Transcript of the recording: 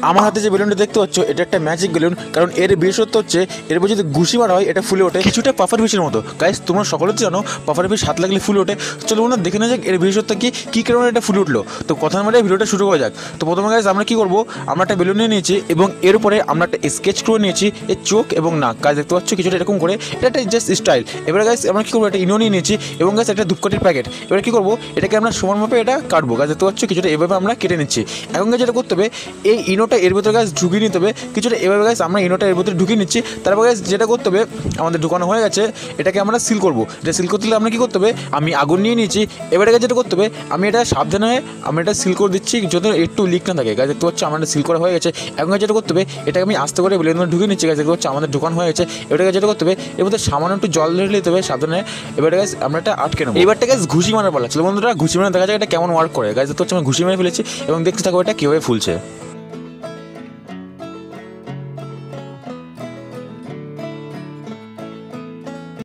আমার হাতে যে বেলুনটা দেখতে পাচ্ছ এটা একটা ম্যাজিক বেলুন, কারণ এর বিশেষত্ব হচ্ছে এর উপর যদি ঘুষি মারা হয় এটা ফুলে ওঠে, কিছুটা পাফার ফিশের মতো। গাইস তোমরা সকলে তো জানো পাফার ফিশ হাত লাগলে ফুলে ওঠে। চলো বন্ধুরা দেখে নেওয়া যাক এর বিশেষত্ব কী কারণে এটা ফুলে উঠলো। তো কথা মানে ভিডিওটা শুরু করা যাক। তো প্রথমে গাইস আমরা কী করবো, আমরা একটা বেলুন নিয়ে নিয়েছি এবং এর উপরে আমরা একটা স্কেচ করে নিয়েছি এর চোখ এবং নাক। গাইস দেখতে পাচ্ছ কিছুটা এরকম করে, এটা একটা জাস্ট স্টাইল। এবারে গাইস আমরা কী করবো, একটা ইনো নিয়ে নিয়েছি এবং গাইস একটা ধূপকাঠির প্যাকেট। এবারে কী করবো, এটাকে আমরা সমান মাপে এটা কাটবো। গাইস দেখতে পাচ্ছ কিছুটা এভাবে আমরা কেটে নিচ্ছি। এখন গাইস যেটা করতে হবে, এই ইনোটা এর ভিতরে গাইস ঢুকিয়ে নিতে হবে কিছুটা এভাবে। গাইস আমরা ইনোটা এর ভিতরে ঢুকিয়ে নিচ্ছি। তারপর গাইস যেটা করতে হবে, আমাদের ঢুকানো হয়ে গেছে, এটাকে আমরা সিল করবো। এটা সিল করতে হলে আমরা কী করতে হবে, আমি আগুন নিয়ে নিয়েছি। এবারে গাইস যেটা করতে হবে, আমি এটা সাবধানে হয়ে আমি এটা সিল করে দিচ্ছি যাতে একটু লিক না থাকে। গাইস দেখতে পাচ্ছ আমার এটা সিল করা হয়ে গেছে। এখন গাইস যেটা করতে হবে, এটাকে আমি আস্তে করে বেলুন ঢুকিয়ে নিচ্ছি। গাইস দেখতে পাচ্ছ আমাদের ঢুকানো হয়ে গেছে। এবারে যেটা করতে হবে, এর মধ্যে সামান্য একটু জল ঢেলে দিতে হবে সাবধানে। এবারে গাইস আমরা এটা আটকে নেবো। এবারটা গাইস ঘুষি মারার পালা। চলো বন্ধুরা ঘুষি মারা দেখা যায় এটা কেমন ওয়ার্ক করে। গাইস দেখতে পাচ্ছ আমি ঘুষি মেরে ফেলেছি এবং দেখতে থাকবো এটা কীভাবে ফুলছে।